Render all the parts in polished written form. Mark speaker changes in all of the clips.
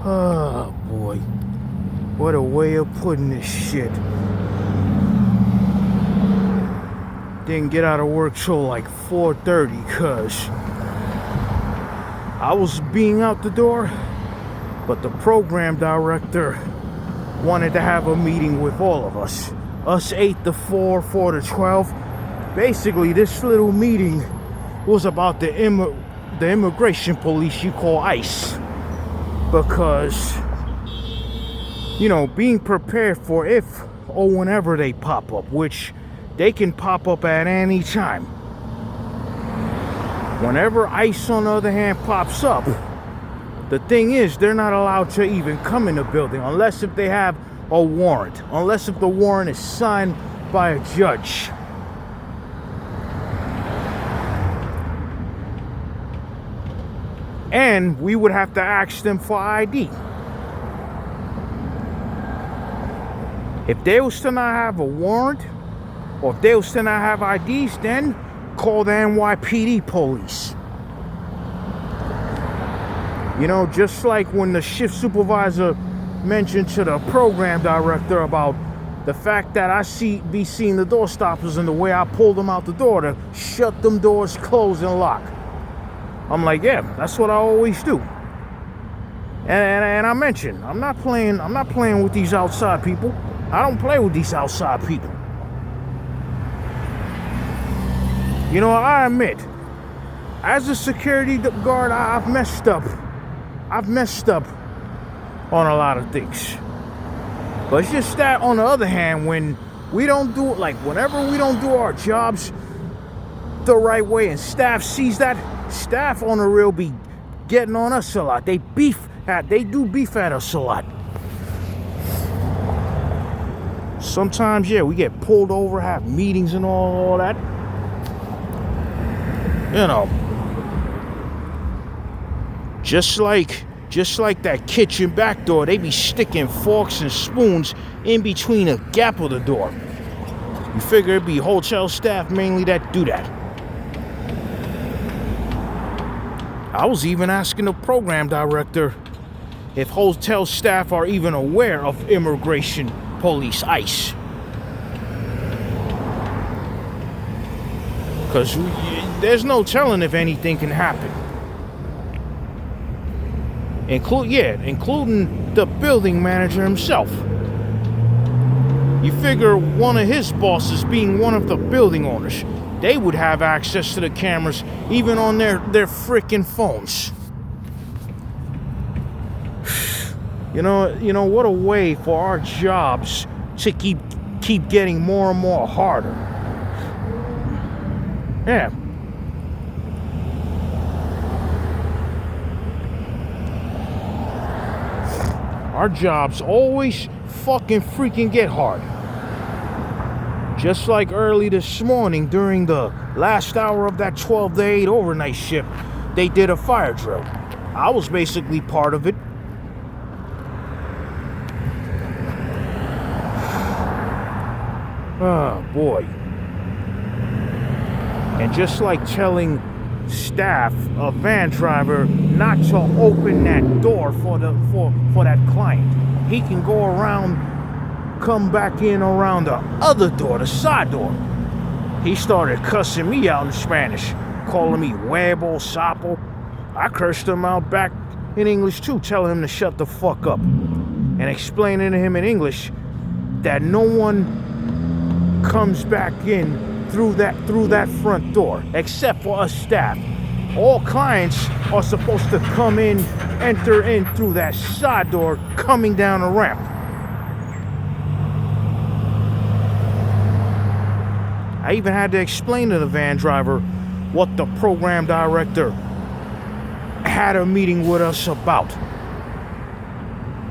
Speaker 1: Oh boy, what a way of putting this shit. Didn't get out of work till like 4:30 cause I was being out the door, but the program director wanted to have a meeting with all of us. Us 8 to 4, 4 to 12. Basically, this little meeting was about the immigration police you call ICE. Because, being prepared for if or whenever they pop up, which they can pop up at any time. Whenever ICE, on the other hand, pops up, the thing is, they're not allowed to even come in the building unless if they have a warrant, unless if the warrant is signed by a judge. And we would have to ask them for ID. If they was to not have a warrant, or if they was to not have IDs, then call the NYPD police. Just like when the shift supervisor mentioned to the program director about the fact that I be seeing the door stoppers and the way I pulled them out the door to shut them doors, close, and lock. I'm like, yeah, that's what I always do. And I mentioned, I'm not playing with these outside people. I don't play with these outside people. I admit, as a security guard, I've messed up. I've messed up on a lot of things. But it's just that, on the other hand, when we don't do it, like whenever we don't do our jobs the right way and staff sees that, staff on the real be getting on us a lot. They do beef at us a lot. Sometimes, yeah, we get pulled over, have meetings and all that. Just like that kitchen back door, they be sticking forks and spoons in between a gap of the door. You figure it'd be hotel staff mainly that do that. I was even asking the program director if hotel staff are even aware of immigration police, ICE. Because there's no telling if anything can happen. Including the building manager himself. You figure one of his bosses being one of the building owners, they would have access to the cameras even on their freaking phones. What a way for our jobs to keep getting more and more harder. Yeah. Our jobs always fucking freaking get hard. Just like early this morning during the last hour of that 12 to 8 overnight shift, they did a fire drill. I was basically part of it. Oh boy. And just like telling staff, a van driver, not to open that door for that client, he can go around, come back in around the other door, the side door. He started cussing me out in Spanish, calling me huevo, sapo. I cursed him out back in English too, telling him to shut the fuck up, and explaining to him in English that no one comes back in through that front door except for us staff. All clients are supposed to enter in through that side door coming down a ramp. I even had to explain to the van driver what the program director had a meeting with us about.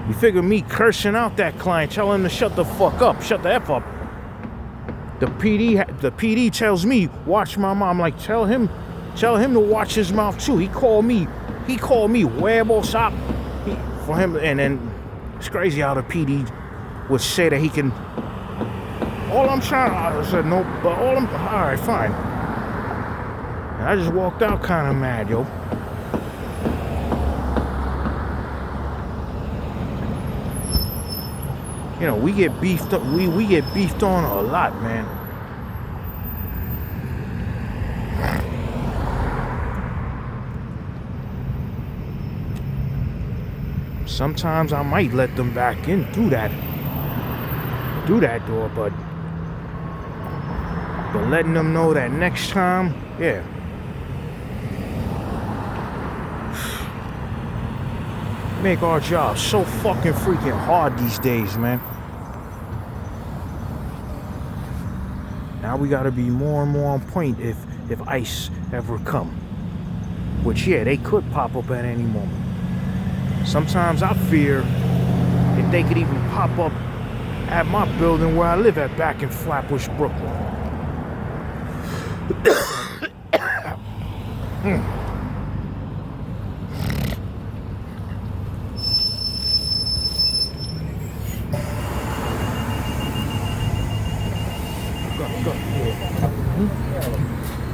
Speaker 1: You figure me cursing out that client, telling him to shut the fuck up, shut the F up. The PD tells me, watch my mouth. I'm like, tell him to watch his mouth too. He called me huevo sop for him, and then it's crazy how the PD would say that he can. I said no, but all right, fine. And I just walked out kind of mad, yo. You know, we get beefed up. We get beefed on a lot, man. Sometimes I might let them back in through that door, but letting them know that next time, yeah. Make our job so fucking freaking hard these days, man. Now we gotta be more and more on point if ICE ever come. Which, yeah, they could pop up at any moment. Sometimes I fear if they could even pop up at my building where I live at back in Flatbush, Brooklyn.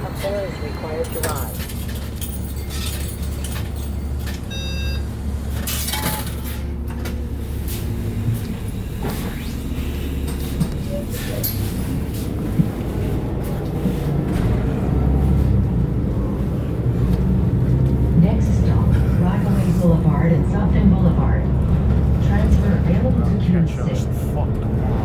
Speaker 2: Upstairs is required to rise.
Speaker 3: Next stop, Rockaway Boulevard and South End Boulevard. Transfer available to Queens
Speaker 1: Catch us
Speaker 3: 6.
Speaker 1: fucked tomorrow.